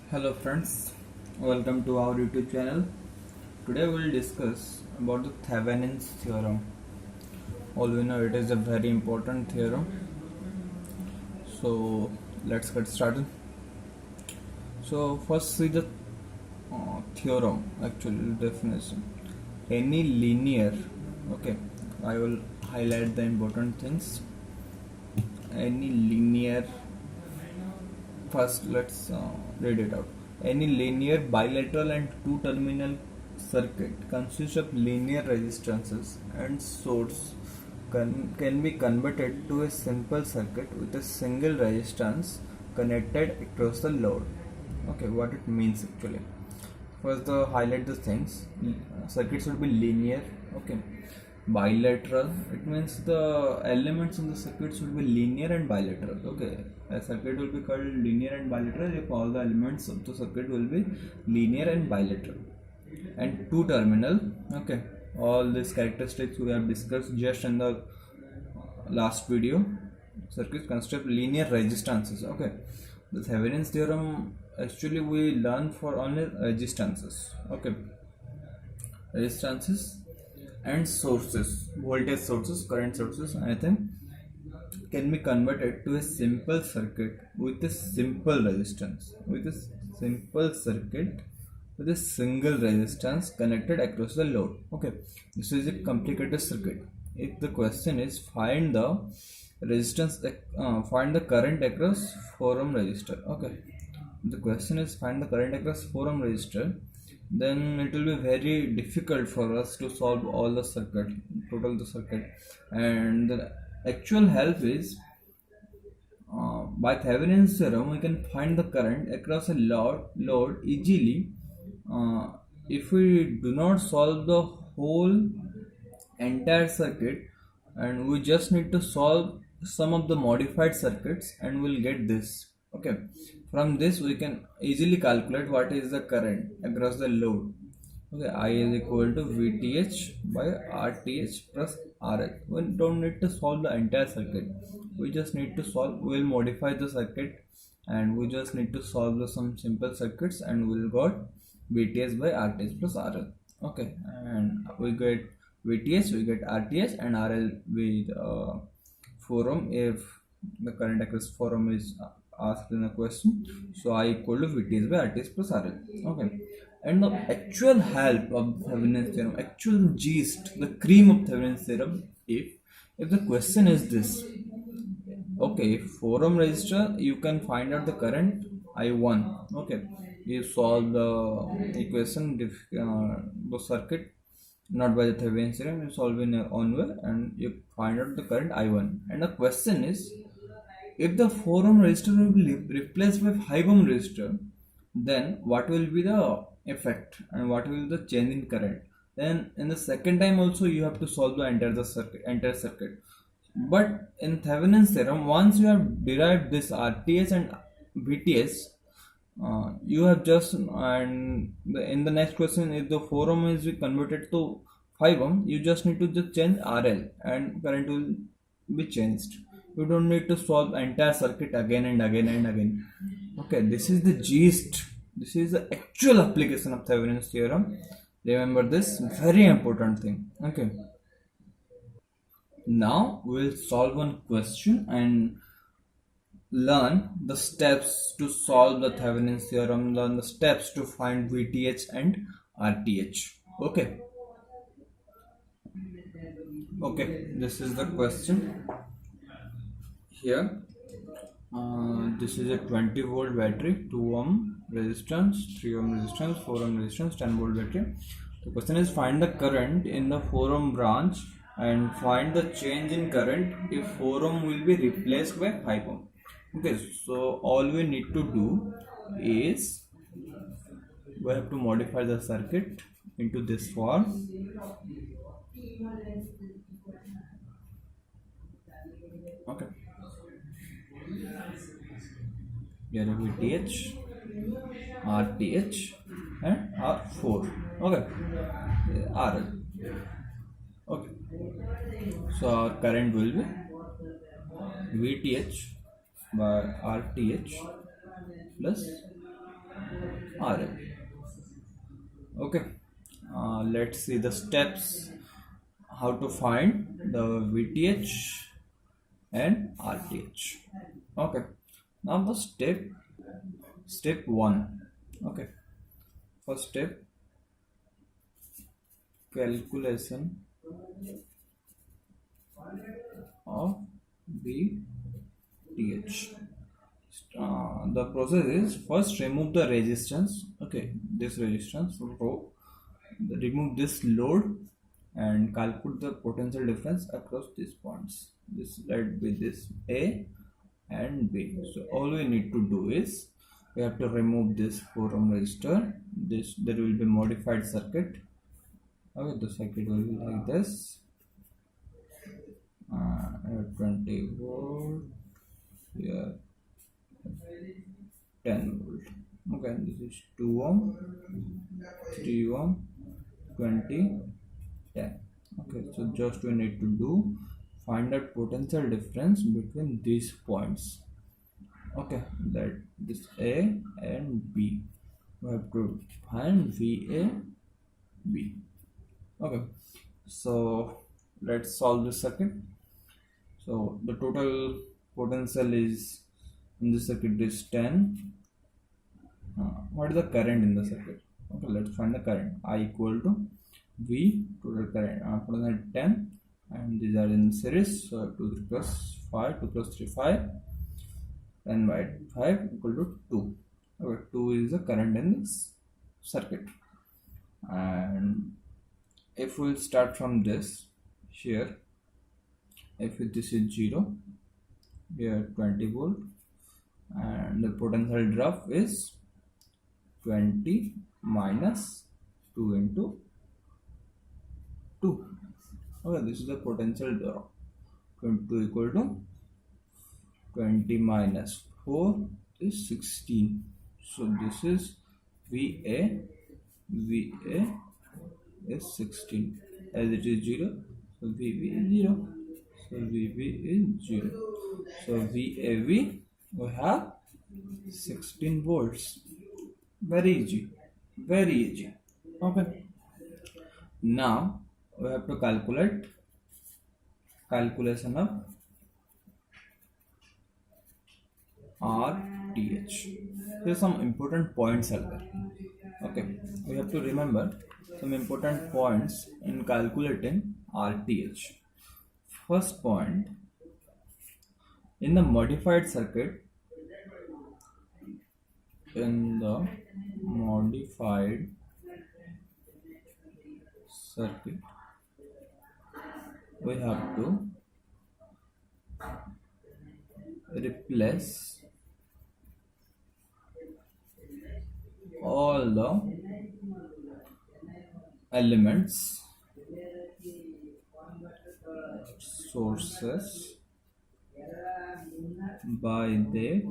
Hello friends, welcome to our YouTube channel. Today we will discuss about the Thevenin's theorem. All we know it is a very important theorem. So let's get started. So first see the theorem, actual definition. Any linear, okay, I will highlight the important things. Any linear, first let's read it out. Any linear bilateral and two terminal circuit consists of linear resistances and source can be converted to a simple circuit with a single resistance connected across the load. Okay, what it means actually. First, the highlight the things. Circuit should be linear. Okay, bilateral. It means the elements in the circuit should be linear and bilateral. Okay, a circuit will be called linear and bilateral if all the elements of the circuit will be linear and bilateral. And two terminal. Okay, all these characteristics we have discussed just in the last video. Circuits consist of linear resistances. Okay, the Thevenin's theorem actually we learn for only resistances. Okay, resistances and sources, voltage sources, current sources, anything can be converted to a simple circuit with a simple resistance, with a simple circuit with a single resistance connected across the load. Okay, this is a complicated circuit. If the question is find the resistance, find the current across 4 ohm resistor. Okay, the question is find the current across 4 ohm resistor, then it will be very difficult for us to solve all the circuit, total the circuit, and the actual help is by Thevenin's theorem we can find the current across a load easily if we do not solve the whole entire circuit, and we just need to solve some of the modified circuits and we'll get this. Okay, from this we can easily calculate what is the current across the load. Okay, I is equal to VTH by RTH plus RL. We don't need to solve the entire circuit, we just need to solve, we'll modify the circuit and we just need to solve some simple circuits and we'll got VTH by RTH plus RL. Okay, and we get VTH, we get RTH and RL with 4 ohm if the current across 4 ohm is asked in a question. So I equal to VTH by RTH plus RL. Okay, and the actual help of Thevenin's theorem, actual gist, the cream of Thevenin's theorem, if the question is this. Okay, if 4 ohm resistor you can find out the current I1. Okay, you solve the equation, the circuit not by the Thevenin's theorem, you solve in your own way and you find out the current I1. And the question is, if the 4 ohm resistor will be replaced by 5 ohm resistor, then what will be the effect and what will be the change in current? Then in the second time also you have to solve the entire circuit. But in Thevenin's theorem, once you have derived this RTH and VTH, you have just, and in the next question, if the 4 ohm is converted to 5 ohm, you just need to just change RL and current will be changed. You don't need to solve entire circuit again and again and again. Okay, this is the gist. This is the actual application of Thevenin's theorem. Remember this very important thing. Okay. Now we'll solve one question and learn the steps to solve the Thevenin's theorem, learn the steps to find VTH and RTH. Okay. Okay, this is the question. Here, this is a 20 volt battery, 2 ohm resistance, 3 ohm resistance, 4 ohm resistance, 10 volt battery. The question is find the current in the 4 ohm branch and find the change in current if 4 ohm will be replaced by 5 ohm. Okay, so all we need to do is we have to modify the circuit into this form. Okay, here VTH, RTH and R4. Okay, RL. Okay, so our current will be VTH by RTH plus RL. Okay, let's see the steps how to find the VTH and RTH. Okay, now the step 1. Okay, first step, calculation of VTH. The process is first remove the resistance. Okay, this resistance rho, remove this load and calculate the potential difference across these points. This let be this A and B. So all we need to do is we have to remove this 4 ohm resistor. This there will be modified circuit. Okay, the circuit will be like this. 20 volt here, 10 volt. Okay, this is 2 ohm, 3 ohm, 20, 10. Okay, so just we need to do find out potential difference between these points. Okay, that this A and B, we have to find VA, B. Okay, so let's solve this circuit. So the total potential is in this circuit is 10. What is the current in the circuit? Okay, let's find the current. I equal to V, total current potential 10, and these are in series. So 2 3 plus 5, 2 plus 3 5, 10 by 5 equal to 2. Okay, 2 is the current in this circuit. And if we start from this here, if this is 0, here 20 volt, and the potential drop is 20 minus 2 into 2. Okay, this is the potential drop. 22 equal to 20 minus 4 is 16. So this is VA is 16. As it is 0, so VB is 0. So VB is 0. So VAV, we have 16 volts. Very easy. Very easy. Okay. Now we have to calculation of RTH. Here's some important points are there. Okay, we have to remember some important points in calculating RTH. First point, in the modified circuit, we have to replace all the elements, sources by the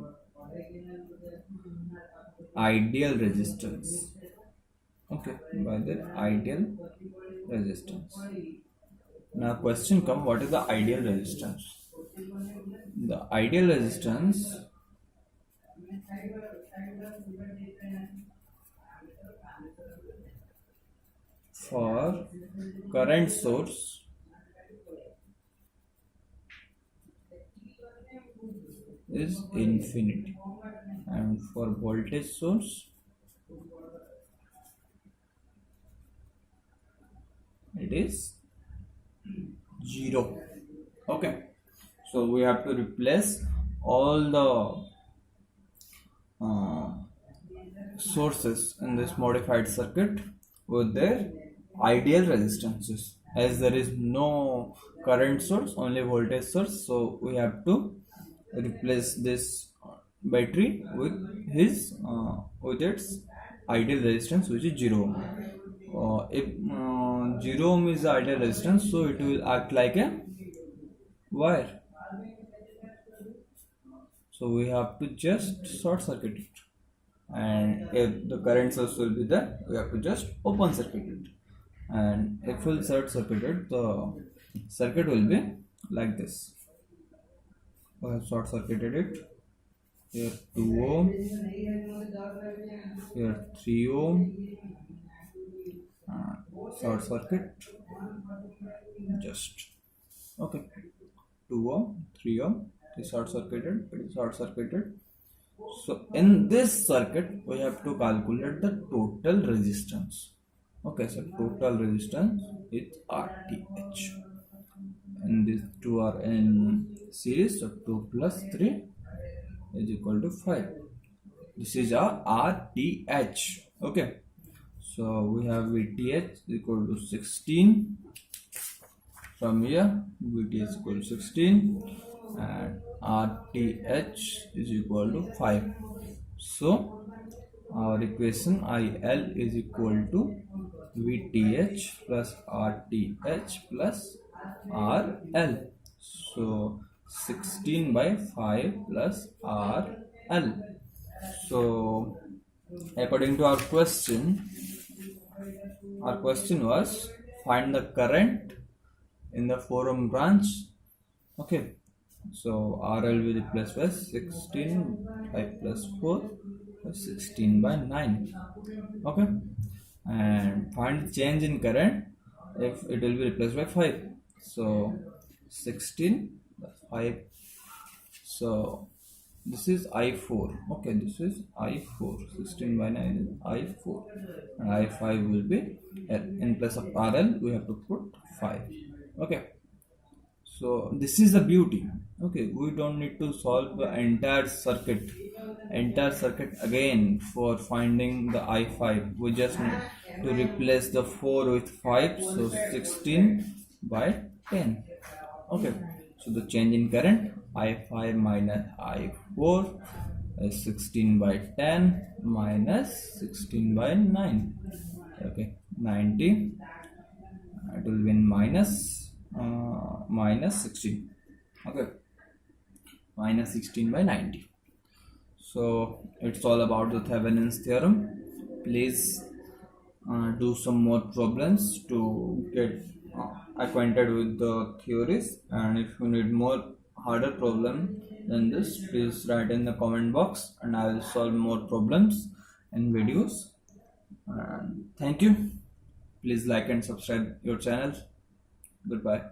ideal resistance. Okay, by the ideal resistance. Now question come, what is the ideal resistance? The ideal resistance for current source is infinity, and for voltage source it is 0. Okay, so we have to replace all the sources in this modified circuit with their ideal resistances. As there is no current source, only voltage source, so we have to replace this battery with its ideal resistance, which is 0 ohm. If 0 ohm is the ideal resistance, so it will act like a wire. So we have to just short circuit it, and if the current source will be there, we have to just open circuit it, and if we'll short circuit it, the circuit will be like this. We have short circuited it. Here 2 ohm, here 3 ohm, short circuit, just okay, 2 ohm, 3 ohm, it is short circuited, so in this circuit we have to calculate the total resistance. Okay, so total resistance is RTH, and these two are in series, so 2 plus 3 is equal to 5. This is our RTH. Okay, so we have VTH equal to 16. From here VTH is equal to 16 and RTH is equal to 5. So our equation IL is equal to VTH plus RTH plus RL. So 16 by 5 plus RL. So according to our question was find the current in the 4 ohm branch. Okay, so RL will replace by 16, 5 plus 4, 16 by 9. Okay, and find change in current if it will be replaced by 5. So 16 by 5. So this is I4. Okay, this is I4. 16 by 9 is I4. And I5 will be in place of RL, we have to put 5. Okay. So this is the beauty. Okay, we don't need to solve the entire circuit again for finding the I5. We just need to replace the 4 with 5, so 16 by 10. Okay, so the change in current I5 minus I4 is 16 by 10 minus 16 by 9. Okay, 90. It will be in minus 16. Okay, minus 16 by 90. So it's all about the Thevenin's theorem. Please do some more problems to get acquainted with the theories, and if you need more harder problem than this, please write in the comment box and I will solve more problems and videos. And thank you. Please like and subscribe your channel. Goodbye.